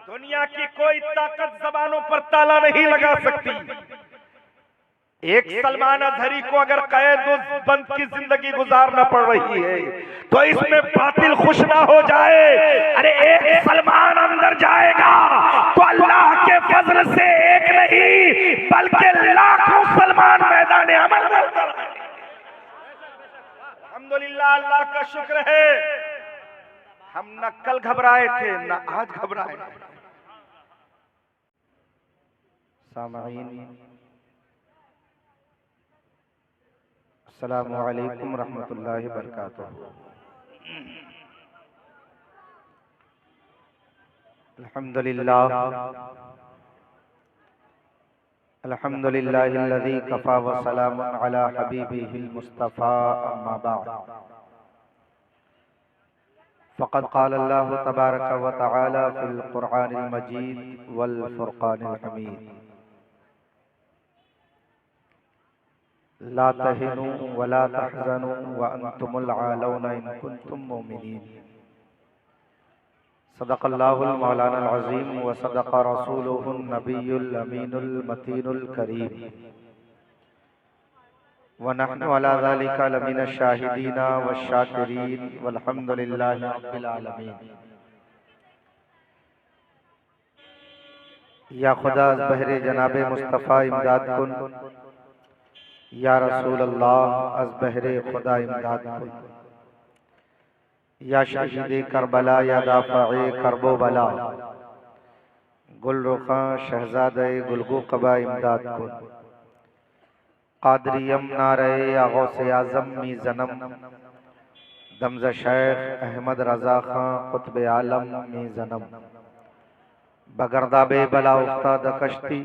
दुनिया की कोई ताकत जबानों पर ताला नहीं लगा सकती। एक सलमान अजहरी को अगर कैद बंद की जिंदगी गुजारना पड़ रही है तो इसमें बातिल खुश ना हो जाए। अरे एक सलमान अंदर जाएगा तो अल्लाह के फजल से एक नहीं बल्कि लाखों सलमान मैदान अमल में उतर आए। अल्हम्दुलिल्लाह, अल्लाह का शुक्र है हम न कल घबराए थे न आज घबराए। सामईन, अस्सलामु अलैकुम रहमतुल्लाहि व बरकातुहू। अल्हम्दुलिल्लाह, अल्हम्दुलिल्लाहिल्लज़ी कफ़ा व सलामुन अला हबीबिहिल मुस्तफ़ा, अम्मा बअद। फ़क़द क़ाल अल्लाहु तबारक व तआला फ़िल क़ुरआनिल मजीद वल फ़ुरक़ानिल हमीद, ला तहिनू व ला तहज़नू व अंतुमुल आलौना इन कुंतुम मोमिनीन। सदक़ल्लाहुल मौलानाल अज़ीम व सदक़ रसूलुहुन नबियुल अमीनुल मतीनुल करीम व नहनु अला ज़ालिका लमिनश शाहिदीना वश्शाकिरीन वल्हम्दुलिल्लाहि रब्बिल आलमीन। या खुदा बहरे जनाबे मुस्तफ़ा इमदाद कुन, या रसूल अल्लाह अज़ बहरे खुदा इमदाद कुन, या शहीद करबला या दाफ़े करबो बला, गुल रुखां शहजादे गुलगू कबा इमदाद कुन, कादरियम नारे या गौसे आज़म मी ज़नम, दमज़ शेख अहमद रज़ा खां कुतुब आलम मी ज़नम, बगरदाबे बला उस्ताद कश्ती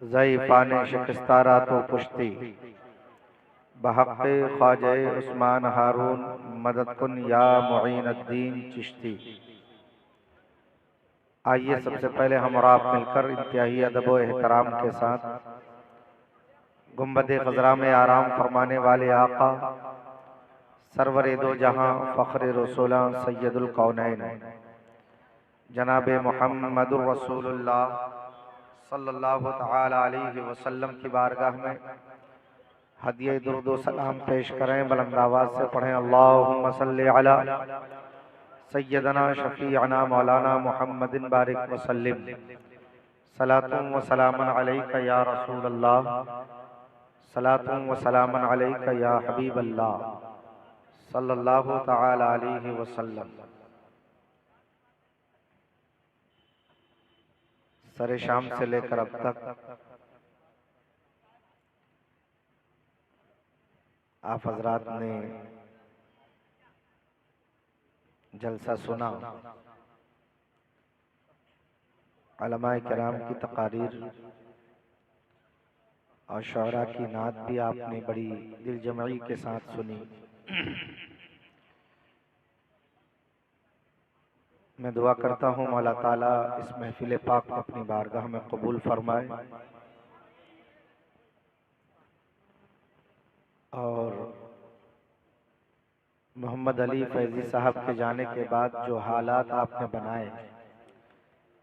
ज़ईफ़ाने शिकस्तारा तो पुश्ती, बहक़्क़े ख्वाजा उस्मान हारून मदद कुन या मुईनुद्दीन चिश्ती। आइए सबसे पहले हम और आप मिलकर इंतहाई अदब व एहतराम के साथ गुंबद ख़ज़रा में आराम फरमाने वाले आका सरवरे दो जहां फ़ख्र रसूला सैयदुल कौनैन जनाबे मुहम्मदुर रसूलुल्लाह सल्लल्लाहु तआला अलैहि वसल्लम की बारगाह में हदिये दुरूद व सलाम पेश करें। बुलंद आवाज़ से पढ़ें अल्लाहुम्मा सल्लि अला सय्यदना शफ़ीअना मौलाना मुहम्मदिन बारिक वसल्लिम, सलातुन व सलामुन अलैका या रसूलल्लाह, सलातुन व सलामुन अलैका या हबीबल्लाह सल्लल्लाहु तआला अलैहि वसल्लम। सरे शाम से लेकर अब तक आप हजरात ने जलसा सुना, उलमाए किराम की तकारीर और शौरा की नात भी आपने बड़ी दिलजमई के साथ सुनी। मैं दुआ करता हूँ मौला ताला इस महफिल पाक को अपनी बारगाह में कबूल फरमाए और मोहम्मद अली फैजी साहब के जाने के बाद जो हालात आपने बनाए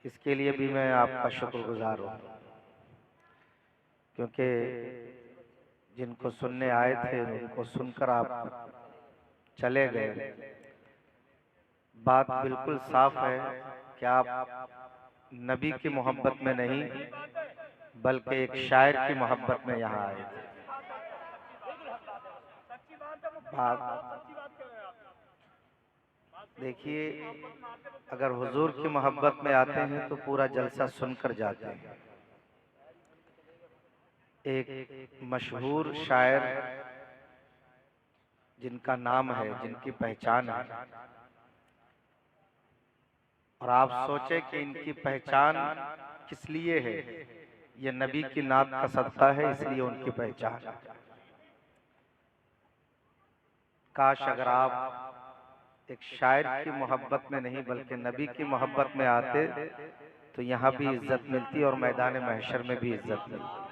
इसके लिए भी मैं आपका शुक्रगुजार हूँ, क्योंकि जिनको सुनने आए थे उनको सुनकर आप चले गए। बात बिल्कुल साफ है कि आप नबी की मोहब्बत में नहीं बल्कि एक शायर की मोहब्बत में यहाँ आए थे। देखिए, अगर हुजूर की मोहब्बत में आते हैं तो पूरा जलसा सुनकर जाते हैं। एक मशहूर शायर जिनका नाम है, जिनकी पहचान है, और आप सोचे कि इनकी पहचान किस लिए है, ये नबी की नात का सदका है, इसलिए उनकी पहचान। काश अगर आप एक शायर की मोहब्बत में नहीं बल्कि नबी की मोहब्बत में आते तो यहाँ भी इज्जत मिलती और मैदान महशर में भी इज्जत मिलती।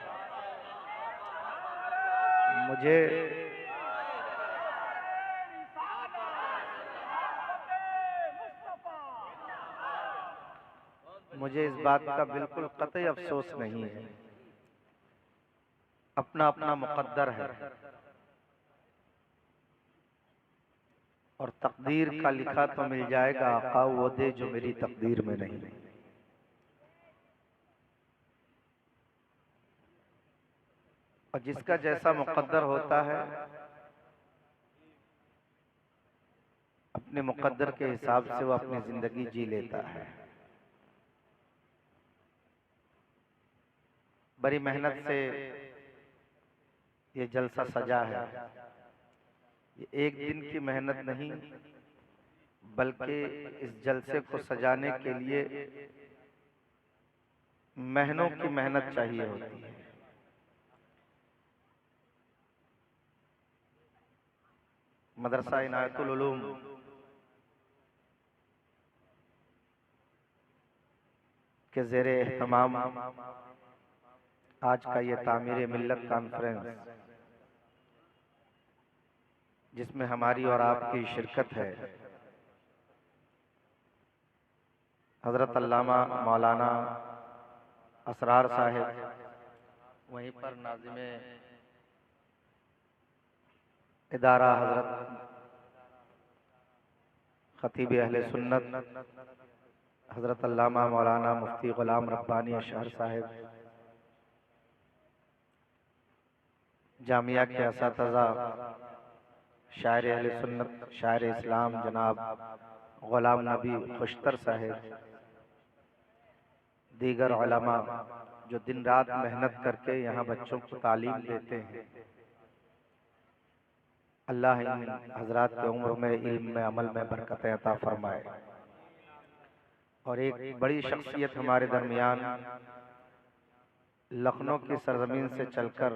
मुझे इस बात का बिल्कुल कतई अफसोस नहीं है। अपना अपना मुकद्दर है और तकदीर का लिखा तो मिल जाएगा, आका वो दे जो मेरी तकदीर में नहीं। और जिसका जैसा मुकद्दर होता है अपने मुकद्दर के हिसाब से वो अपनी जिंदगी जी लेता है। बड़ी मेहनत से ये जलसा सजा है। ये एक दिन की मेहनत नहीं, बल्कि इस जलसे को सजाने के लिए महीनों की मेहनत चाहिए होती है। मदरसा इनायतुल उलूम के ज़ेरे एहतमाम आज का ये तामीर मिल्लत कॉन्फ्रेंस, जिसमें हमारी और आपकी शिरकत है, हजरत अल्लामा मौलाना असरार साहिब, वहीं पर नाज़िमे इदारा हजरत खतीब अहले सुन्नत हजरत अल्लामा मौलाना मुफ्ती गुलाम रब्बानी अशहर साहिब, जामिया के असातिज़ा शायर अहले सुन्नत शायर इस्लाम जनाब गुलाम नबी खुशतर साहिब, दीगर उलमा जो दिन रात मेहनत करके यहाँ बच्चों को तालीम देते हैं, अल्लाह इन हजरात की उम्र में, इल्म में, अमल में बरकतें अता फरमाए। और एक बड़ी शख्सियत हमारे दरमियान लखनऊ की सरजमीन से चलकर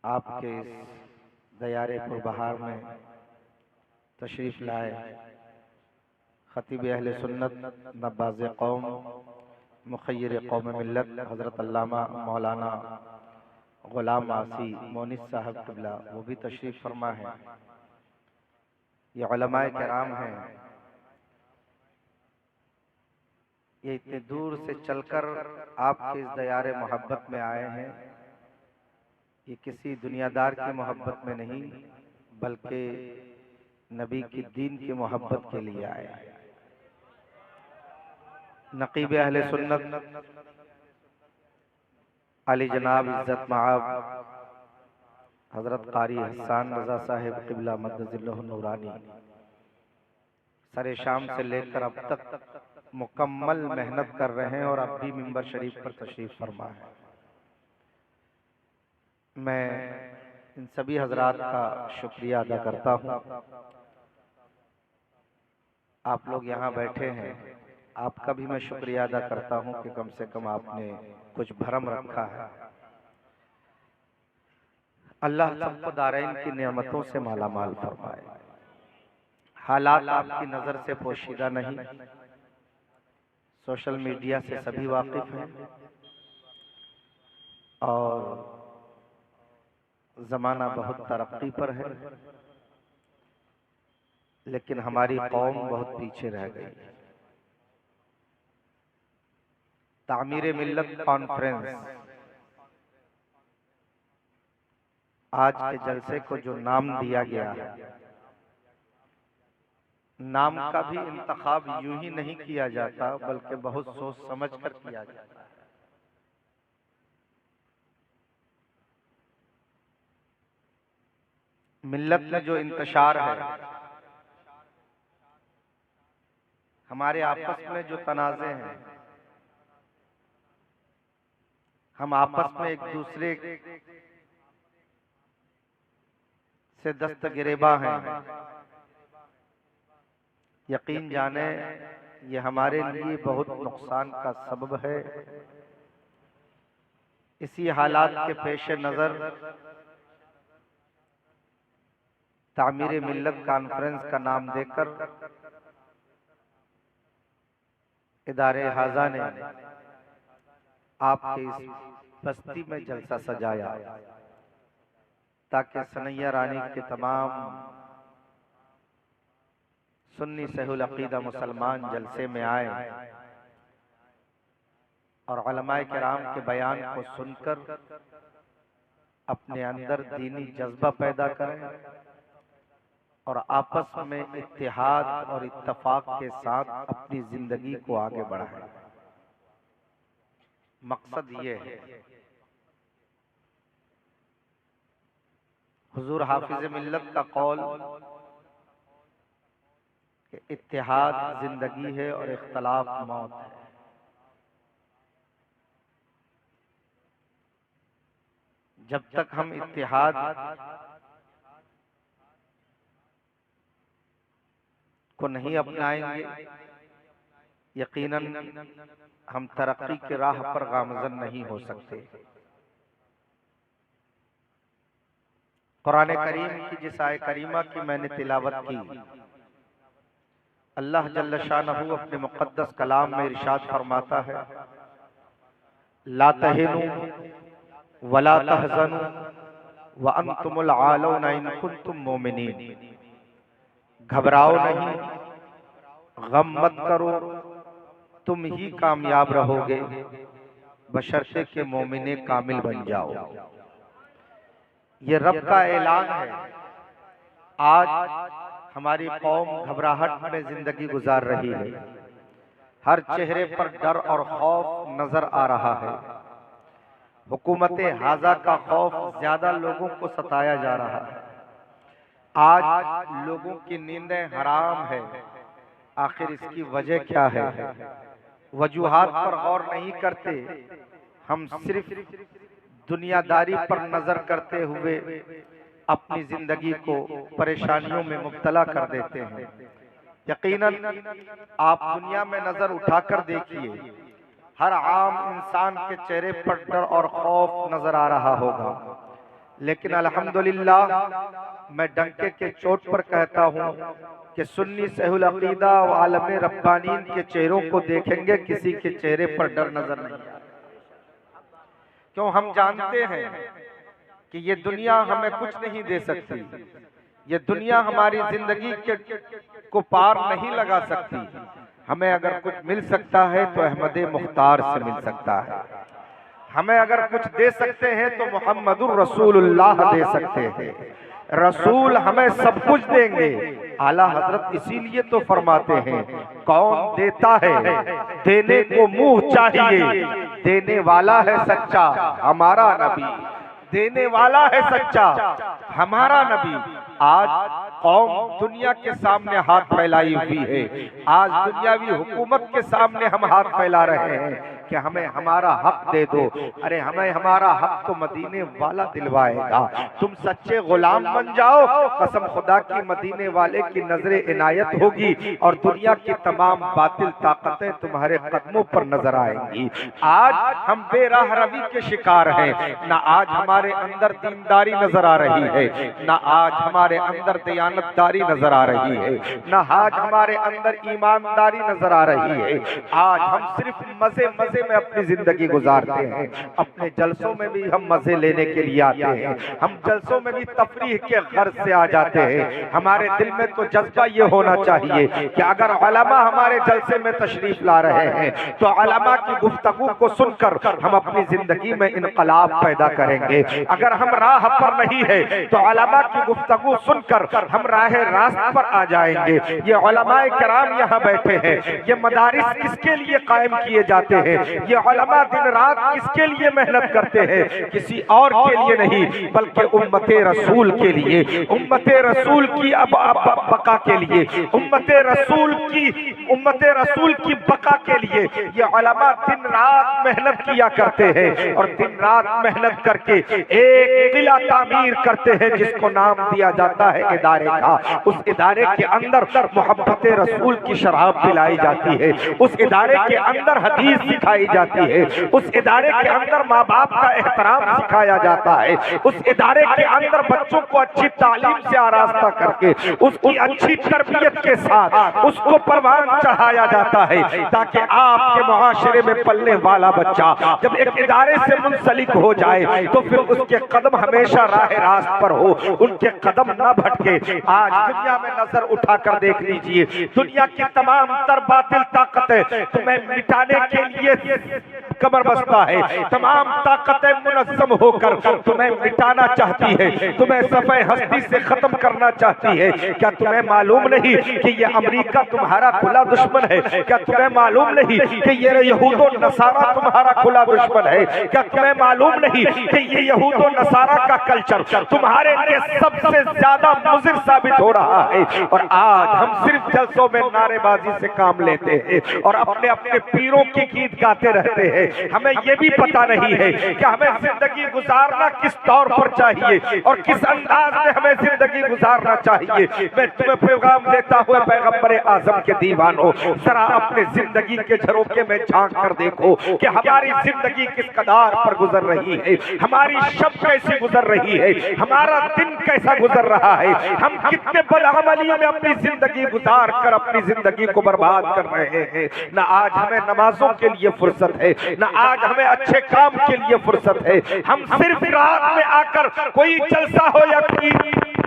आपके इस दयारे पुरबहार में तशरीफ लाए, खतीब अहले सुन्नत नब्बाज़ कौम मुखय्यर कौम मिल्लत हजरत अल्लामा मौलाना गुलाम आसी मोनिस साहब क़िबला, वो भी तशरीफ फरमा है। ये उलमाए किराम हैं, ये इतने दूर से चलकर आपके इस दयारे मोहब्बत में आए हैं। ये किसी दुनियादार की मोहब्बत में नहीं, बल्कि नबी की दीन की मोहब्बत के लिए आए हैं। नकीब अहले सुन्नत अली जनाब इज्जत मआब हजरत कारी हसन रजा साहिब क़िबला मद्दजिल्लहु नूरानी सरे शाम से लेकर अब तक मुकम्मल मेहनत कर रहे हैं और अब भी मिंबर शरीफ पर तशरीफ फरमा है। मैं इन सभी हजरात का शुक्रिया अदा करता हूँ। आप लोग यहाँ बैठे हैं, आपका भी मैं शुक्रिया अदा करता हूँ कि कम से कम आपने कुछ भरम रखा है। अल्लाह सबको दारैन की नेमतों से माला माल फरमाए। हालात आपकी नजर से पोशीदा नहीं, सोशल मीडिया से सभी वाकिफ हैं और जमाना बहुत तरक्की पर है, लेकिन हमारी कौम बहुत पीछे रह गई। तामीर मिल्लत कॉन्फ्रेंस आज के जलसे को जो नाम दिया गया है, नाम का भी इंतखाब यूं ही नहीं किया जाता, बल्कि बहुत सोच समझ कर किया जाता है। मिल्लत में जो इंतशार है, हमारे आपस में जो तनाज़े हैं, हम आपस में एक दूसरे से दस्तगिरेबा हैं, यकीन जाने ये हमारे लिए बहुत नुकसान का सबब है। इसी हालात के पेश नज़र तामीर मिल्लत कॉन्फ्रेंस का नाम देकर इदारे हाजा ने आपके इस बस्ती में जलसा सजाया, ताकि सनैया रानी के तमाम सुन्नी सहूल अकीदा मुसलमान जलसे में आए और उलमाए किराम के बयान को सुनकर अपने अंदर दीनी जज्बा पैदा करें और आपस में इत्तेहाद और इत्तफाक के साथ अपनी जिंदगी को आगे बढ़ाएं। मकसद ये है। हुजूर हाफिज मिल्लत का कौल कि इत्तेहाद जिंदगी है और इख्तलाफ मौत है। जब तक हम इत्तेहाद को नहीं अपनाएंगे, यकीनन हम तरक्की की राह पर गामज़न नहीं हो सकते। कुरान करीम की जिस आय करीमा की मैंने तिलावत की, अल्लाह जल्ल शानहू अपने मुक़द्दस कलाम में इरशाद फरमाता है, ला तहिनू वला तहज़नू व अंतुमुल आलौना इन कुंतुम मोमिनीन। घबराओ नहीं, गम मत करो, तुम ही कामयाब रहोगे बशर्ते के मोमिने कामिल बन जाओ। ये रब का ऐलान है। आज हमारी कौम घबराहट में जिंदगी गुजार रही है। हर चेहरे पर डर और खौफ नजर आ रहा है। हुकूमत हाजा का खौफ ज्यादा लोगों को सताया जा रहा है। आज लोगों की नींदें हराम है। आखिर इसकी वजह क्या है? वजूहात पर गौर नहीं करते, हम सिर्फ दुनियादारी पर नजर करते हुए अपनी जिंदगी को परेशानियों में मुब्तला कर देते हैं। यकीनन आप दुनिया में नजर उठाकर देखिए, हर आम इंसान के चेहरे पर डर और खौफ नजर आ रहा होगा। लेकिन अल्हम्दुलिल्लाह मैं डंके के चोट पर कहता हूँ कि सुन्नी सहूल अकीदा व आलम रब्बानीन के चेहरों को देखेंगे, किसी के चेहरे पर डर नजर नहीं आएगा। क्यों? हम जानते हैं कि ये दुनिया हमें कुछ नहीं दे सकती। ये दुनिया हमारी जिंदगी को पार नहीं लगा सकती। हमें अगर कुछ मिल सकता है तो अहमद मुख्तार से मिल सकता है। हमें अगर कुछ दे सकते हैं तो मुहम्मदुर रसूलुल्लाह दे सकते हैं। रसूल हमें सब कुछ देंगे। आला हजरत इसीलिए तो फरमाते हैं, कौन देता है देने को मुंह चाहिए, देने वाला है सच्चा हमारा नबी, देने वाला है सच्चा हमारा नबी। आज कौम दुनिया के सामने हाथ फैलाई हुई है। आज दुनियावी हुकूमत के सामने हम हाथ फैला रहे हैं कि हमें हमारा हक दे दो। अरे हमें हमारा हक तो मदीने वाला दिलवाएगा। तुम सच्चे गुलाम बन जाओ, कसम खुदा की मदीने वाले की नजरे इनायत होगी और दुनिया की तमाम बातिल ताकतें तुम्हारे कदमों पर नजर आएंगी। आज हम बेराह रवी के शिकार हैं। न आज हमारे अंदर दीनदारी नजर आ रही है, न आज हमारे अंदर दयानतदारी नजर आ रही है, न आज हमारे अंदर ईमानदारी नजर आ रही है। आज हम सिर्फ मजे मजे में अपनी जिंदगी गुजारते हैं। अपने जलसों में भी हम मजे लेने के लिए आते हैं। हम जलसों में भी तफरीह के गर्ज से आ जाते हैं। हमारे दिल में तो जज्बा ये होना चाहिए कि अगर उलमा हमारे जलसे में तशरीफ ला रहे हैं तो उलमा की गुफ्तगू को सुनकर हम अपनी जिंदगी में इनकलाब पैदा करेंगे। अगर हम राह पर नहीं है तो उलमा की गुफ्तगू सुनकर हम राह रास्त पर आ जाएंगे। ये उलमाए किराम यहाँ बैठे हैं, ये मदारिस किसके लिए कायम किए जाते हैं? ये उलमा दिन रात किसके लिए मेहनत करते हैं? किसी और के लिए नहीं, बल्कि उम्मते रसूल के लिए, उम्मते रसूल की बका के लिए, उम्मते रसूल की बका के लिए ये उलमा दिन रात मेहनत किया करते हैं। और दिन रात मेहनत करके एक किला तामीर करते हैं जिसको नाम दिया जाता है इदारे का। उस इदारे के अंदर मोहब्बत रसूल की शराब पिलाई जाती है। उस इदारे के अंदर हदीस सिखाई जाती है। उस इदारे के अंदर माँ बाप का एहतराम सिखाया जाता है। उस इदारे के अंदर बच्चों को अच्छी तालीम से आरास्ता करके उसकी अच्छी तरबियत के साथ उसको परवान चढ़ाया जाता है, ताकि आपके मुआशरे में पलने वाला बच्चा जब एक इदारे से मुंसलिक हो जाए तो फिर उसके कदम हमेशा राह रास्त पर हो, उनके कदम न भटके। आज दुनिया में नजर उठाकर देख लीजिए, दुनिया की तमाम तर बातिल ताकतें तुम्हें मिटाने के लिए कमर बस्ता है, तमाम ताकतें मुनज़्ज़म होकर तुम्हें मिटाना चाहती है, तुम्हें सफ़े हस्ती से खत्म करना चाहती है। क्या तुम्हें मालूम नहीं कि ये अमेरिका तुम्हारा खुला दुश्मन है? क्या तुम्हें मालूम नहीं कि ये यहूदो नसारा तुम्हारा खुला दुश्मन है? क्या तुम्हें मालूम नहीं कि ये यहूदो नसारा का कल्चर तुम्हारे लिए सबसे ज्यादा मुज़िर साबित हो रहा है? और आज हम सिर्फ जलसों में नारेबाजी से काम लेते हैं और अपने अपने पीरों के गीत गाते रहते हैं। हमें ये भी पता नहीं है कि हमें जिंदगी गुजारना किस तौर पर चाहिए और किस अंदाज में हमें जिंदगी गुजारना चाहिए। मैं तुम्हें पैगाम देता हुआ पैगंबर आजम के दीवानों, जरा अपने जिंदगी के झरोखे में झांक कर देखो कि हमारी जिंदगी किस कदार पर गुजर रही है, हमारी शब कैसी गुजर रही है, हमारा दिन कैसा गुजर रहा है। हम कितने बदअमलियों में अपनी जिंदगी गुजार कर अपनी जिंदगी को बर्बाद कर रहे हैं। न आज हमें नमाजों के लिए फुर्सत है, न आज हमें अच्छे काम के लिए फुर्सत है। हम सिर्फ रात में आकर कोई जलसा हो या कोई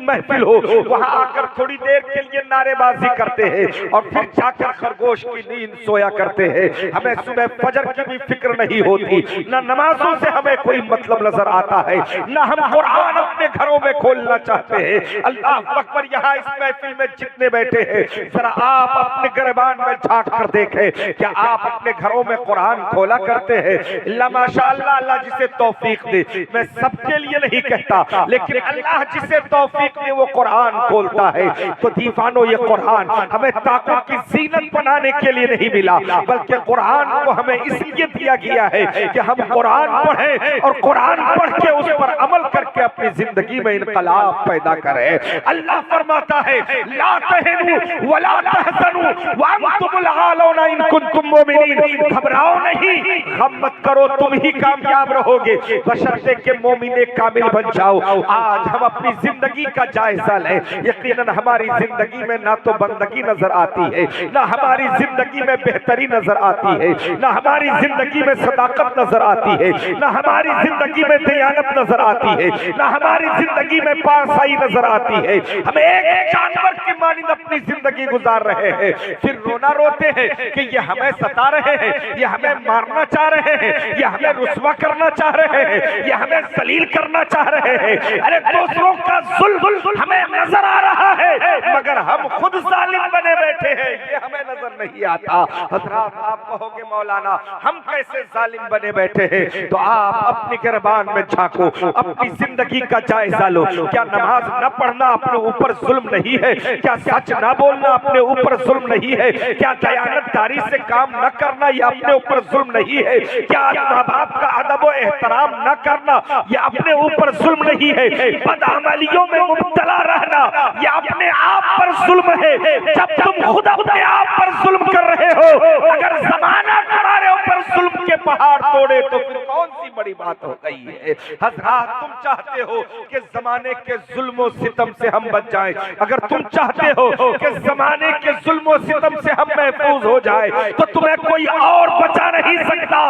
महफिल हो, वहां आकर थोड़ी देर के लिए नारेबाजी करते हैं और फिर जाकर खरगोश की नींद सोया करते हैं। हमें सुबह फजर की भी फिक्र नहीं होती, न नमाजों से हमें कोई मतलब नजर आता है, न हम कुरान अपने घरों में खोलना चाहते हैं। अल्लाह अकबर, यहाँ इस महफिल में जितने बैठे हैं, जरा आप अपने गिरबान में झांक कर देखें, क्या आप अपने घरों में कुरान खोला करते हैं? अल्लाह माशाअल्लाह, अल्लाह जिसे तौफीक दे। मैं सबके लिए नहीं कहता, लेकिन अल्लाह जिसे तौफीक दे वो कुरान खोलता है। तो दीवानों, ये कुरान हमें ताकत की जीनत बनाने के लिए नहीं मिला, बल्कि कुरान को हमें इसलिए दिया गया है कि हम कुरान पढ़ें और कुरान पढ़ के उस पर अमल करके अपनी जिंदगी में इनकलाब पैदा करें। अल्लाह फरमाता है, ला तहनु वला तहज़नु व अंतुमुल आलौना इन कुंतुम मोमिनीन। घबराओ नहीं, गम मत करो, तुम ही कामयाब रहोगे बशर्ते के मोमिने कामिल बन जाओ। आज हम अपनी जिंदगी का जायजा लें। यकीनन हमारी जिंदगी में ना तो बंदगी नजर आती है, ना हमारी जिंदगी में बेहतरी नजर आती है, ना हमारी जिंदगी में सदाकत नजर आती है, ना हमारी जिंदगी में दयानत नजर आती है, ना हमारी जिंदगी में पारसाई नजर आती है। हम एक जानवर की मानिंद अपनी जिंदगी गुजार रहे हैं, फिर रोना रोते हैं कि ये हमें सता रहे हैं, ये हमें मारना चाह रहे हैं, ये हमें रुस्वा करना चाह रहे हैं, ये हमें जलील करना चाह रहे हैं। अरे दूसरों का जुल्म हमें नजर आ रहा है, मगर हम खुद जालिम बने बैठे हैं, ये हमें नजर नहीं आता। हजरात, आप कहोगे मौलाना हम कैसे जालिम बने बैठे हैं? तो आप अपनी गिरबान में झांको, अपनी जिंदगी का जायजा लो। क्या नमाज न पढ़ना अपने ऊपर जुल्म नहीं है? क्या सच न बोलना अपने ऊपर जुल्म नहीं है? क्या दयानतदारी से काम न करना ये अपने ऊपर जुल्म नहीं है? क्या माँ बाप का अदब व एहतराम न करना ये अपने ऊपर जुल्म नहीं है? बदअमलियों में मुब्तला रहना ये अपने आप पर जुल्म है। जब तुम खुद अपने आप पर जुल्म कर रहे हो, अगर जमाना तुम्हारे ऊपर जुल्म के पहाड़ तोड़े तो फिर कौन सी बड़ी बात हो गई है? हजरात, तुम चाहते हो कि जमाने के जुल्म और सितम से हम बच जाएं, अगर तुम चाहते हो कि जमाने के जुल्म और सितम से हम महफूज हो जाए, तो तुम्हें कोई और बचा नहीं सकता।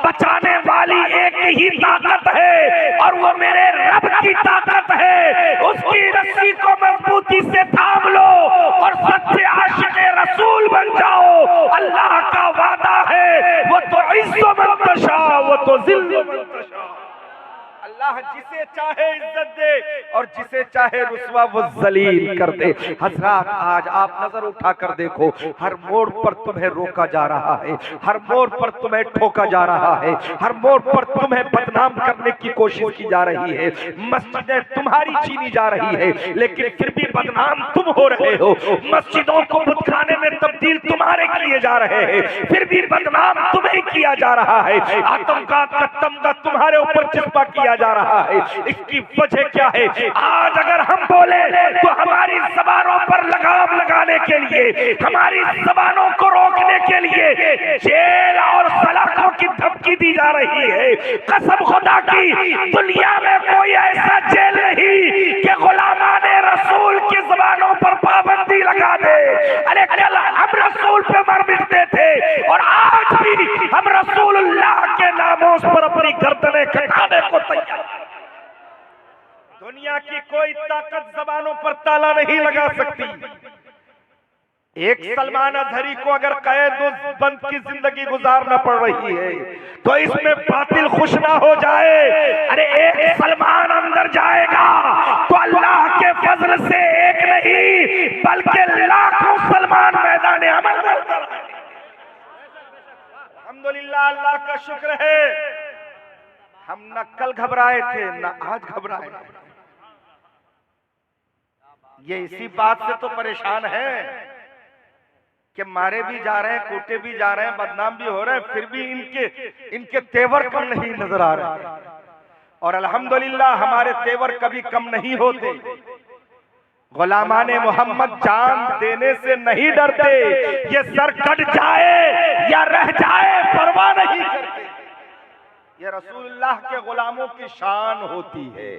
बचाने वाली एक ही ताकत है और वो मेरे रब की ताकत है। उसकी रस्सी को मजबूती से थाम लो और सच्चे आशिक़े रसूल बन जाओ। अल्लाह का वादा है, वो तो इज़्ज़ो मन तशा वो तो ज़िल्लो मन तशा। अल्लाह जिसे चाहे इज्जत दे और जिसे चाहे रुस्वा वो जलील कर दे। हजरात, आज आप नजर उठा कर देखो, हर मोड़ पर तुम्हें रोका जा रहा है, हर मोड़ पर तुम्हें ठोका जा रहा है, हर मोड़ पर तुम्हें बदनाम करने की कोशिश की जा रही है। मस्जिदें तुम्हारी छीनी जा रही है, लेकिन फिर भी बदनाम तुम हो रहे हो। मस्जिदों को बुतखाने में तब्दील तुम्हारे किए जा रहे हैं, फिर भी बदनाम तुम्हें किया जा रहा है। आतंकवाद का तमगा तुम्हारे ऊपर चिपका किया जा रहा है। इसकी वजह क्या है? आज अगर हम बोले तो हमारी ज़बानों पर लगाम लगाने के लिए, हमारी ज़बानों को रोकने के लिए जेल और सलाखों की धमकी दी जा रही है। कसम खुदा की, दुनिया में कोई ऐसा जेल नहीं कि गुलामाने रसूल की ज़बानों पर पाबंदी लगा दे। अरे कल हम रसूल पे मर मिटते थे और आज भी हम रसूलुल्लाह के नामोस पर अपनी गर्दनें कटाने को तैयार। दुनिया की कोई ताकत ज़बानों पर ताला नहीं लगा सकती। एक सलमान अजहरी को अगर कैद बंद की जिंदगी गुजारना पड़ रही है तो इसमें बातिल खुश ना हो जाए। अरे एक सलमान अंदर जाएगा तो अल्लाह के फजल से एक नहीं बल्कि लाखों सलमान मैदान अमल में उतर आए। अल्हम्दुलिल्लाह, अल्लाह का शुक्र है हम न कल घबराए थे न आज घबराए। ये इसी बात से तो परेशान है कि मारे भी जा रहे हैं, कूटे भी जा रहे हैं, बदनाम भी हो रहे हैं, फिर भी इनके तेवर कम नहीं नजर आ रहे। और अल्हम्दुलिल्लाह हमारे तेवर कभी कम नहीं होते। गुलामाने मोहम्मद जान देने से नहीं डरते, ये सर कट जाए या रह जाए परवाह नहीं करते। ये रसूलुल्लाह के गुलामों की शान होती है।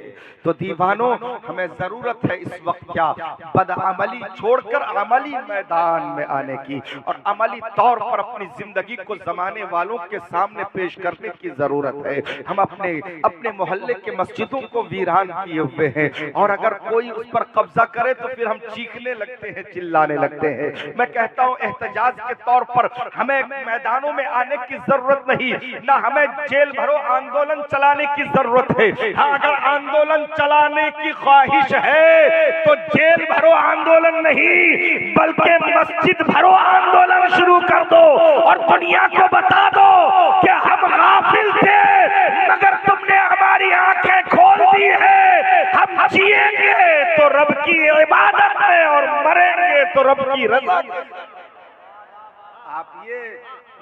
तो दीवानों, हमें जरूरत है इस वक्त क्या बदअमली छोड़कर अमली मैदान में आने की और अमली तौर पर अपनी जिंदगी को जमाने वालों के सामने पेश करने की जरूरत है। हम अपने मोहल्ले के मस्जिदों को वीरान किए हुए हैं और अगर कोई उस पर कब्जा करे तो फिर हम चीखने लगते हैं, चिल्लाने लगते हैं। मैं कहता हूँ एहतजाज के तौर पर हमें मैदानों में आने की जरूरत नहीं, ना हमें जेल भरो आंदोलन चलाने की जरूरत है। हाँ, अगर आंदोलन चलाने की ख्वाहिश है तो जेल भरो आंदोलन नहीं बल्कि मस्जिद भरो आंदोलन शुरू कर दो और दुनिया को बता दो कि हम गाफिल थे मगर तुमने हमारी आंखें खोल दी है। हम जिएंगे तो रब की इबादत में और मरेंगे तो रब की रज़ा में। आप ये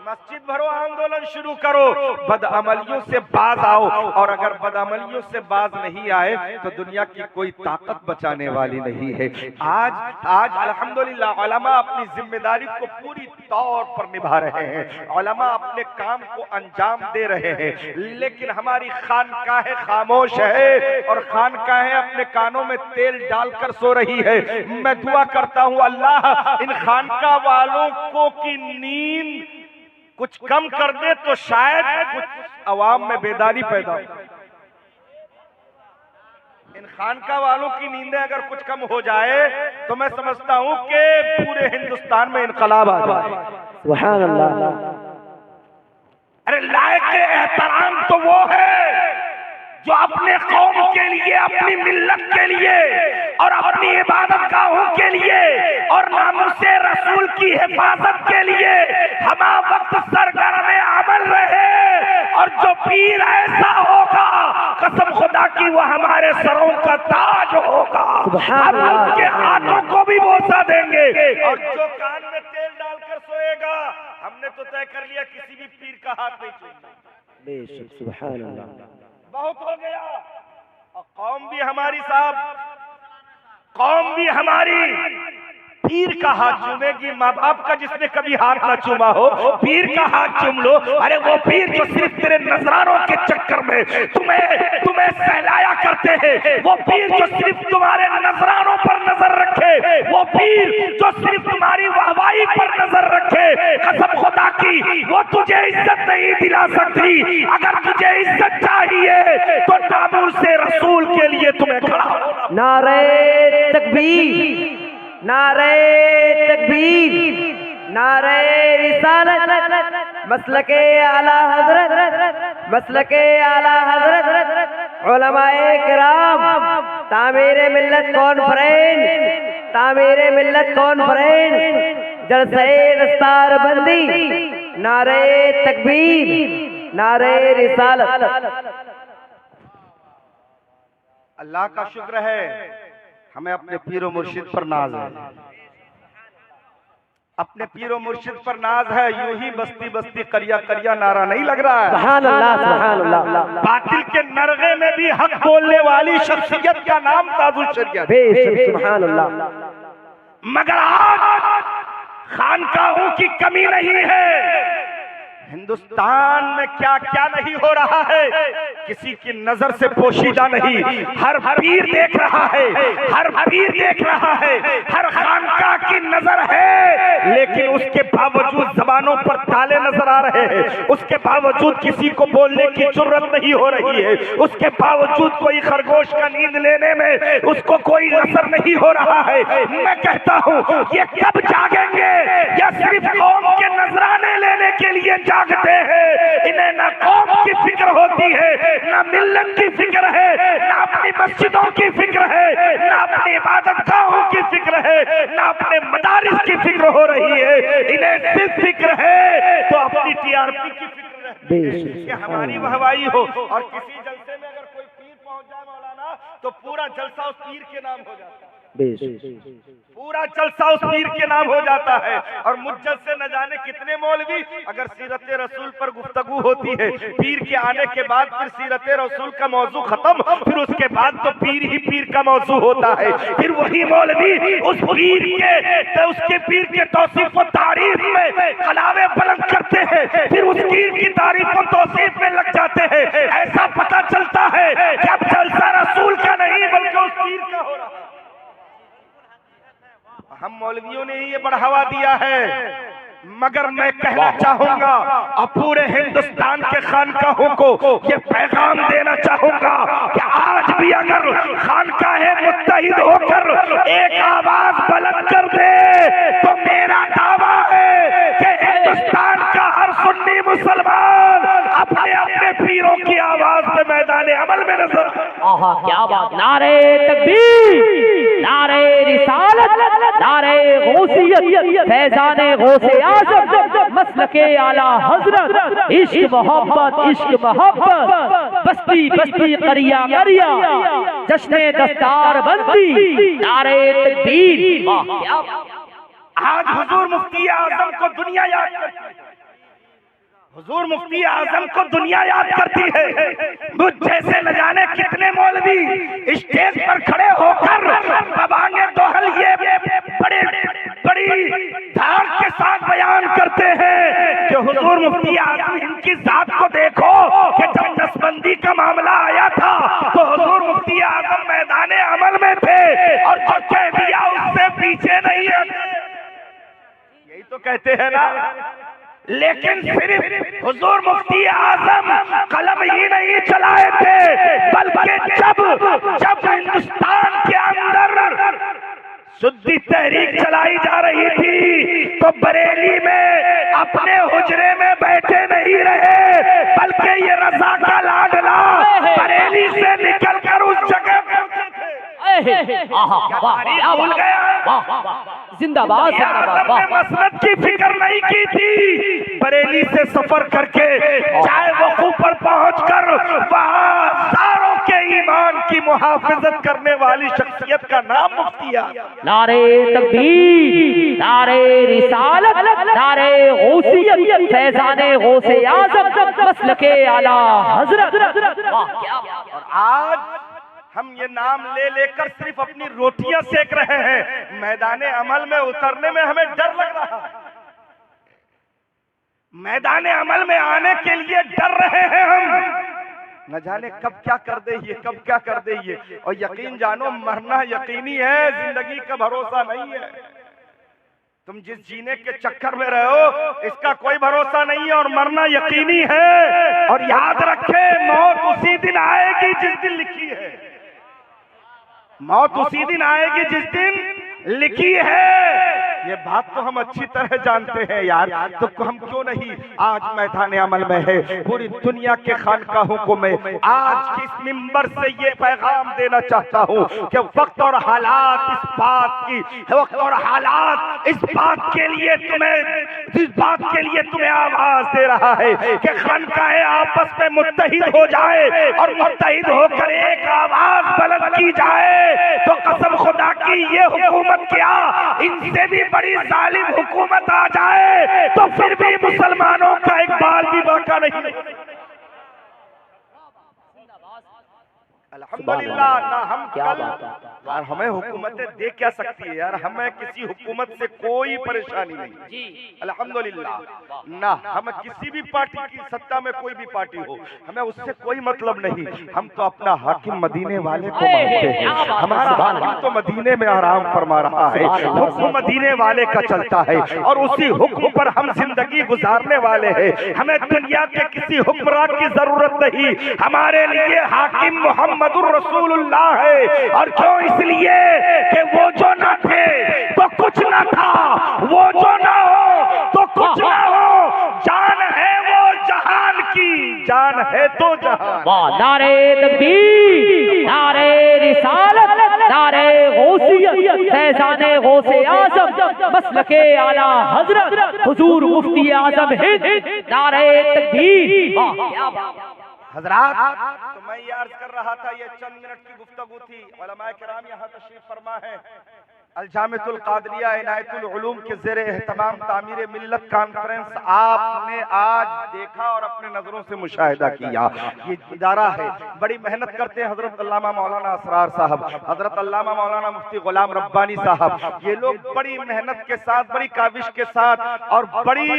मस्जिद भरो आंदोलन शुरू करो, बदअमलियों से बाज आओ और अगर बदअमलियों से बाज नहीं आए तो दुनिया की कोई ताकत बचाने वाली नहीं है। आज अल्हम्दुलिल्लाह उलमा अपनी जिम्मेदारी को पूरी तौर पर निभा रहे हैं, उलमा अपने काम को अंजाम दे रहे हैं, लेकिन हमारी खानकाहें खामोश है और खानकाहें अपने कानों में तेल डालकर सो रही है। मैं दुआ करता हूँ अल्लाह इन खानका वालों को की नींद कुछ कम कर दे तो शायद कुछ अवाम में बेदारी पैदा हो। इन खानका वालों की नींदें अगर कुछ कम हो जाए तो मैं समझता हूं कि पूरे हिंदुस्तान में इनकलाब आ जाए। सुभान अल्लाह। अरे लायक एहतराम तो वो है जो अपने कौम के लिए, अपनी मिल्लत के लिए और अपनी इबादत गाहों के लिए और नामुसे रसूल की हिफाजत के लिए हमा वक्त सरगर्म अमल रहे। और जो पीर ऐसा होगा कसम खुदा की वो हमारे सरों का ताज होगा, हम उसके हाथों को भी बोसा देंगे। और जो कान में तेल डालकर सोएगा, हमने तो तय कर लिया किसी भी पीर का हाथ नहीं छूना। बेशक, सुभान अल्लाह। बहुत हो गया। और कौम भी हमारी साहब, कौम भी हमारी पीर का हाथ चूमेगी। माँ बाप का जिसने कभी हाथ ना चूमा हो, पीर का हाथ चूम लो। अरे वो पीर जो सिर्फ तेरे नजरानों के चक्कर में तुम्हें सहलाया करते हैं, वो पीर जो सिर्फ तुम्हारे नजरानों पर नजर रखे, वो पीर जो सिर्फ तुम्हारी वाहवाही पर नजर रखे, कसम खुदा की वो तुझे इज्जत नहीं दिला सकती। अगर तुझे इज्जत चाहिए तो नामूसे रसूल के लिए तुम्हें खड़ा होना। नारे तकबीर, नारे तकबीर, नारे रिसालत, मसलके आला हजरत, मसलके आला हजरत, उलमाए किराम, तामीरे मिल्लत कॉन्फ्रेंस, तामीरे मिल्लत कॉन्फ्रेंस, जलसे दस्तार बंदी, नारे तकबीर, नारे रिसालत। अल्लाह का शुक्र है हमें अपने पीरो मुर्शिद पर नाज है, अपने पीरो मुर्शिद पर नाज है। यूं ही बस्ती बस्ती करिया करिया नारा नहीं लग रहा है। सुभान अल्लाह, सुभान अल्लाह। बातिल के नरगे में भी हक बोलने वाली शख्सियत का नाम ताजुल शरियत। बेशक, सुभान अल्लाह। मगर आज खानकाहों की कमी नहीं है, हिंदुस्तान में क्या क्या नहीं हो रहा है, किसी की नजर से पोशीदा नहीं। हर पीर देख रहा है, हर पीर देख रहा है, हर खानका की नजर है, लेकिन उसके बावजूद जबानों पर ताले नजर आ रहे हैं। उसके बावजूद किसी को बोलने की जुर्रत नहीं हो रही है। उसके बावजूद कोई खरगोश का नींद लेने में उसको कोई असर नहीं हो रहा है। मैं कहता हूँ ये कब जागेंगे? या सिर्फ कौम के नजराने लेने के लिए जागते हैं? इन्हें ना कौम की फिक्र होती है, ना मिल्लत की फिक्र है, ना अपनी मस्जिदों की फिक्र है, ना अपनी इबादतगाहों की फिक्र है, ना अपने मदारिस की फिक्र हो रही है। इन्हें सिर्फ फिक्र है तो अपनी टीआरपी की फिक्र रहती है कि हमारी वाहवाही हो। और किसी जलसे में अगर कोई पीर पहुंच जाए मौलाना, तो पूरा जलसा उस पीर के नाम हो जाता है। पूरा जलसा उस पीर के नाम हो जाता है। और मुज्जल से न जाने कितने मौलवी, अगर सीरत रसूल पर गुफ्तगू होती है, पीर के आने के बाद फिर सीरत रसूल का मौजू खत्म, फिर उसके बाद तो पीर ही पीर का मौजू होता है। फिर वही मौलवी उस पीर के उसके पीर के तौसीफ व तारीफ में कलावे बुलंद करते हैं, फिर उस पीर की तारीफ व तौसीफ में लग जाते हैं। ऐसा पता चलता है कि अब जलसा रसूल का नहीं बल्कि उस पीर का हो रहा है। हम मौलवियों ने ही ये बढ़ावा दिया है। मगर मैं कहना चाहूंगा और पूरे हिंदुस्तान के खानकाहों को ये पैगाम देना चाहूंगा कि आज भी अगर खानकाहें मुत्तहिद होकर एक आवाज बुलंद कर दे, तो मेरा दावा है कि हिंदुस्तान का हर सुन्नी मुसलमान अपने अपने पीरों की आवाज पे मैदान अमल में नजर। आहा, क्या बात! नारे तकबीर, नारे रिसालत, नारे गौसियत, फैजाने गौसे आज़म, मसलके आला हजरत, इश्क मोहब्बत, इश्क मोहब्बत, बस्ती बस्ती करिया करिया, जश्ने दस्तार बंदी, नारे तकबीर। आज हुजूर मुफ्ती आजम को दुनिया याद करती है। हुजूर मुफ्ती आजम को दुनिया याद करती है। मुझ जैसे न जाने कितने मौलवी स्टेज पर खड़े होकर बबांगे दोहल ये बड़े बड़ी धार के साथ बयान करते हैं कि हुजूर मुफ्ती आजम, इनकी जात को देखो कि जब नसबंदी का मामला आया था तो हुजूर मुफ्ती आजम मैदान अमल में थे और जो कह दिया उससे पीछे नहीं है। यही तो कहते हैं ना। लेकिन सिर्फ हुजूर मुफ्ती आजम कलम ही नहीं चलाए थे, बल्कि जब हिंदुस्तान के अंदर सुद्दी तहरीक चलाई जा रही थी तो बरेली में अपने हुजरे में बैठे नहीं रहे, बल्कि ये रजा का लाडला बरेली से निकलकर उस जगह पहुंचे थे। भूल गया? जिंदाबाद, जिंदाबाद। मसनद की फिक्र नहीं की थी। बरेली से सफर करके चाहे वकूफ पर पहुंचकर वहां हजारों के ईमान की मुहाफिजत करने वाली शख्सियत का नाम मुफ्ती आजम। नारे तकबीर, नारे रिसालत, नारे गौसियत, फैजाने गौसे आज़म, मसलके आला हजरत। और आज हम ये नाम ले लेकर सिर्फ अपनी रोटियां सेक रहे हैं। मैदान अमल में उतरने में हमें डर लग रहा है। मैदान अमल में आने के लिए डर रहे हैं हम। न जाने कब क्या कर दे ये, कब क्या कर दे ये। और यकीन जानो, मरना यकीनी है, जिंदगी का भरोसा नहीं है। तुम जिस जीने के चक्कर में रहे हो इसका कोई भरोसा नहीं है, और मरना यकीनी है। और याद रखे, मौत उसी दिन आएगी जिस दिन लिखी है। मौत उसी दिन आएगी जिस दिन लिखी है। ये बात तो हम अच्छी तरह जानते हैं यार, तो हम क्यों नहीं आज मैदान अमल में है। पूरी दुनिया के खानकाहों को मैं आज इस मिंबर से ये पैगाम देना चाहता हूँ कि वक्त और हालात इस बात की, वक्त और हालात इस बात के लिए तुम्हें आवाज दे रहा है कि खानकाहें आपस में मुत्तहिद हो जाए और मुत्तहिद होकर एक आवाज बुलंद की जाए। तो कसम खुदा की ये हुकूमत क्या, इनसे भी बड़ी जालिम हुकूमत आ जाए तो फिर भी मुसलमानों का एक बाल भी बाका नहीं। अल्हम्दुलिल्लाह, ना हम कल यार हमें हुकूमतें दे क्या सकती है यार, हमें किसी हुकूमत से कोई परेशानी नहीं, अल्हम्दुलिल्लाह ना, हम किसी भी पार्टी की सत्ता में कोई भी पार्टी हो हमें उससे कोई मतलब नहीं। हम तो अपना हाकिम मदीने वाले को मानते हैं, हमारा हाकिम तो मदीने में आराम फरमा रहा है, हुक्म मदीने वाले का चलता है और उसी हुक्म पर हम जिंदगी गुजारने वाले हैं। हमें दुनिया के किसी हुक्मरान की जरूरत नहीं, हमारे लिए हाकिम मोहम्मदुर रसूलुल्लाह है। और क्यों? इसलिए कि वो जो ना थे तो कुछ ना था, वो जो ना हो तो कुछ ना हो, जान है वो जहान की, जान है तो जहान। वाह, नारे तकबीर, नारे रिसालत, नारे गौसियत, फैज़ाने गौसे आज़म, मसलके आला हजरत हुजूर मुफ्ती आज़म हिंद, नारे तकबीर। वाह क्या बात। हजरात, तो मैं ये अर्ज कर रहा था, ये चंद मिनट की गुफ्तगू थी। उलमाए किराम यहाँ तशरीफ फरमा है। अलजामिअतुल कादरिया इनायतुल उलूम के ज़ेरे एहतमाम तामीर मिल्लत कॉन्फ्रेंस आपने आज देखा और अपने नजरों से मुशाहिदा किया। ये इदारा है, बड़ी मेहनत करते हैं हजरत अल्लामा मौलाना असरार साहब, हजरत अल्लामा मौलाना मुफ्ती गुलाम रब्बानी साहब, ये लोग बड़ी मेहनत के साथ, बड़ी काविश के साथ और बड़ी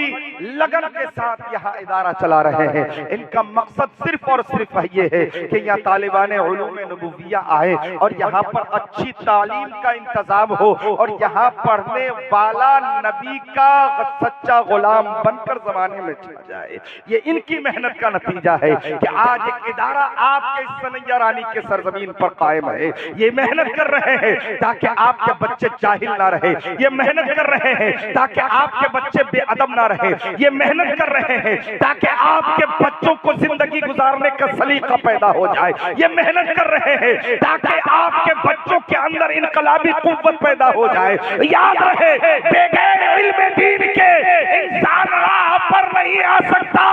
लगन के साथ यहाँ इदारा चला रहे हैं। इनका मकसद सिर्फ और सिर्फ ये है कि यहाँ तालिबान उलूम नबुविया आए और यहाँ पर अच्छी तालीम का इंतजाम हो और यहाँ पढ़ने वाला नबी का सच्चा गुलाम बनकर जमाने में चला जाए। ये इनकी मेहनत का नतीजा है कि आज एक इदारा आपके सनैया रानी के सरजमीन पर कायम है। ये मेहनत कर रहे हैं ताकि आपके बच्चे जाहिल ना रहे, ये मेहनत कर रहे हैं ताकि आपके बच्चे बेअदब ना रहे, ये मेहनत कर रहे हैं ताकि आपके बच्चों को जिंदगी गुजारने का सलीका पैदा हो जाए, ये मेहनत कर रहे हैं ताकि आपके बच्चों के अंदर इनकलाबी कुव्वत पैदा हो जाए। याद रहे, बगैर इल्म दीन के इंसान राह पर नहीं आ सकता।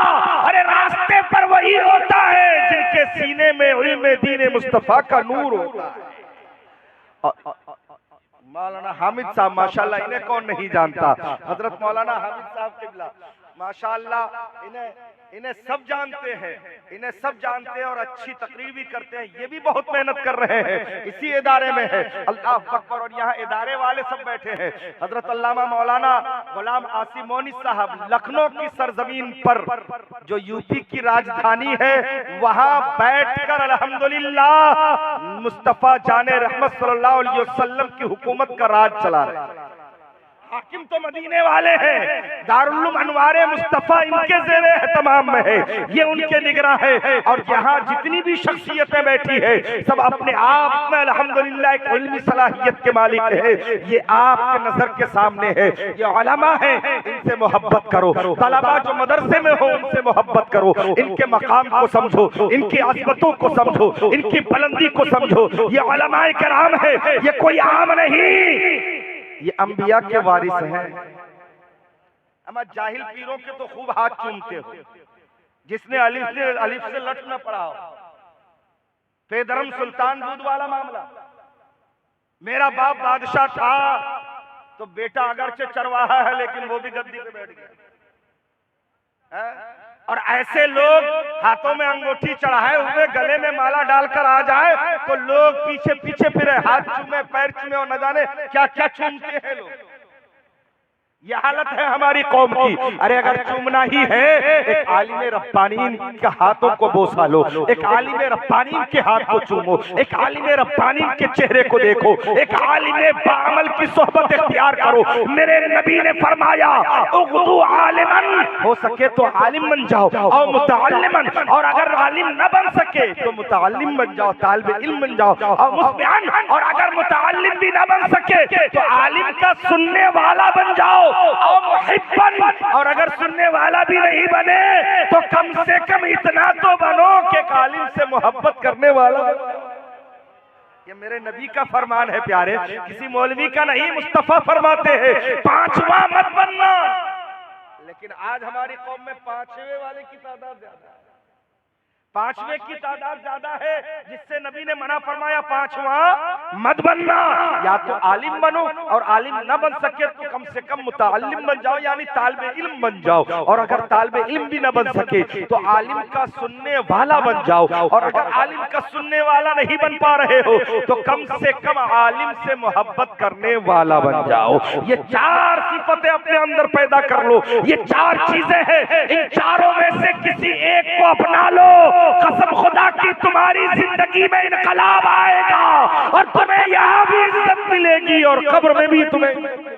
अरे रास्ते पर वही होता है जिनके सीने में इल्म दीन मुस्तफा का नूर होता है। मौलाना हामिद साहब माशाल्लाह, इन्हें कौन नहीं जानता, हजरत मौलाना हामिद साहब किबला माशाल्लाह, इन्हें सब जानते हैं, इन्हें सब जानते हैं और अच्छी तकरीर भी करते हैं। ये भी बहुत मेहनत कर रहे हैं, इसी इदारे में है। अल्लाह अकबर। और यहाँ इदारे वाले सब बैठे हैं, हजरत अल्लामा मौलाना गुलाम आसिम मोनी साहब लखनऊ की सरजमीन पर जो यूपी की राजधानी है वहां बैठकर अल्हम्दुलिल्लाह मुस्तफा जाने रहमत सल्लल्लाहु अलैहि वसल्लम की हुकूमत का राज चला रहे हैं। हाकिम तो मदीने वाले हैं, दारुल अनवारे मुस्तफा इनके ज़ेरे एहतमाम में है, ये उनके निगरान है। और यहाँ जितनी भी शख्सियतें बैठी है सब अपने आप में अल्हम्दुलिल्लाह एक इल्मी सलाहियत के मालिक है। ये आपके नजर के सामने है, ये उलमा है, इनसे मोहब्बत करो। तलबा जो मदरसे में हो उनसे मोहब्बत करो, इनके मकाम को समझो, इनकी अज़मतों को समझो, इनकी बुलंदी को समझो। ये उलमाए किराम है, ये कोई आम नहीं, ये अंबिया के वारिस हैं। अमा जाहिल पीरों के तो खूब हाथ चूमते हो, जिसने अलिफ से लट न पड़ा हो। पेदरम सुल्तान दूध वाला मामला, मेरा बाप बादशाह था तो बेटा अगरचे चरवाहा है लेकिन वो भी गद्दी पे बैठ गया है? और ऐसे लोग हाथों में अंगूठी चढ़ाए हुए गले में माला डालकर आ जाए तो लोग पीछे पीछे फिरे, हाथ चूमे, पैर चूमे और न जाने क्या क्या चूमते हैं लोग। ये हालत है हमारी कौम की। अरे अगर चूमना ही है, एक आलिम रब्बानी के हाथों को बोसा लो, एक आलिम रब्बानी के हाथ को चूमो, एक आलिम रब्बानी के चेहरे को देखो, एक आलिम बाअमल की सोहबत इख्तियार करो। मेरे नबी ने फरमाया उग़दू आलिमन, हो सके तो आलिम बन जाओ, और मुतअल्लिमन, और अगर आलिम न बन सके तो मुतअल्लिम बन जाओ, तालिब इल्म बन जाओ, और मुस्बियान, और अगर मुतअल्लिम भी न बन सके तो आलिम का सुनने वाला बन जाओ, और मुहिब्बन, और अगर सुनने वाला भी नहीं बने तो कम से कम इतना तो बनो कि आलिम से मोहब्बत करने वाला। ये मेरे नबी का फरमान है प्यारे, किसी मौलवी का नहीं। मुस्तफा फरमाते हैं पांचवा मत बनना, लेकिन आज हमारी कौम में पांचवे वाले की तादाद ज्यादा है। पांचवें की तादाद ज्यादा है, जिससे नबी ने मना फरमाया पांचवा मत बनना। या तो आलिम बनो और आलिम न बन सके तो कम से कम मुताल्लिम बन जाओ, यानी तालिबे इल्म बन जाओ। और अगर तालिबे इल्म भी न बन सके तो आलिम का सुनने वाला बन जाओ। और अगर आलिम का सुनने वाला नहीं बन पा रहे हो तो कम से कम आलिम से मोहब्बत करने वाला बन जाओ। ये चार सिफतें अपने अंदर पैदा कर लो। ये चार चीजें हैं, इन चारों में से किसी एक को अपना लो, कसम खुदा की तुम्हारी जिंदगी में इनकलाब आएगा और तुम्हें यहाँ भी इज्जत मिलेगी और कब्र में भी तुम्हें।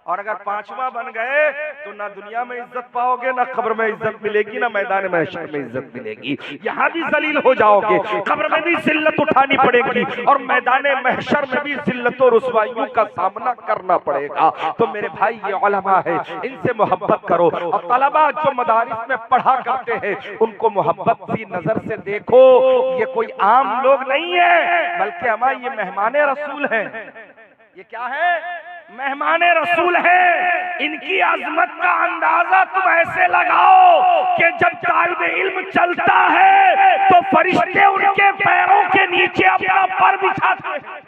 और अगर पांचवा बन गए तो ना दुनिया में इज्जत पाओगे, ना कब्र में इज्जत मिलेगी, ना मैदान महशर में इज्जत मिलेगी। यहाँ भी जलील हो जाओगे, कब्र में भी जिल्लत उठानी पड़ेगी और मैदान महशर में भी जिल्लत और रुसवाइयों का सामना करना पड़ेगा। तो मेरे भाई ये उलमा है, इनसे मोहब्बत करो। और तलबा जो मदारिस में पढ़ा करते हैं उनको मोहब्बत सी नजर से देखो। ये कोई आम लोग नहीं है, बल्कि हमारे ये मेहमान रसूल हैं। ये क्या है? मेहमान रसूल है। इनकी अजमत का अंदाजा तुम ऐसे लगाओ कि जब तालिबे इल्म चलता है तो फरिश्ते उनके पैरों के नीचे अपना पर बिछाते हैं।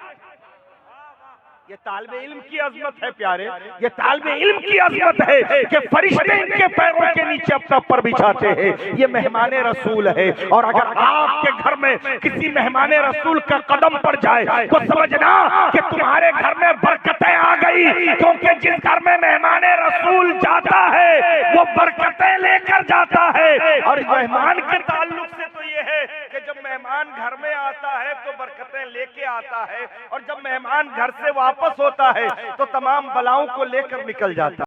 ये तालिबे इल्म की अजमत है प्यारे, ये तालिबे इल्म की अजमत है कि फरिश्ते इनके पैरों के नीचे अपना पर बिछाते हैं। ये मेहमान रसूल है। और अगर आपके घर में किसी मेहमान रसूल का कदम पड़ जाए तो समझना कि तुम्हारे घर में बरकतें आ गई, क्योंकि जिस घर में मेहमान रसूल जाता है वो बरकतें लेकर जाता है। और मेहमान के ताल्लुक से तो ये है कि जब मेहमान घर में आता है तो बरकतें लेके आता है, और जब मेहमान घर से वापस होता है तो तमाम बलाओं को लेकर निकल जाता है।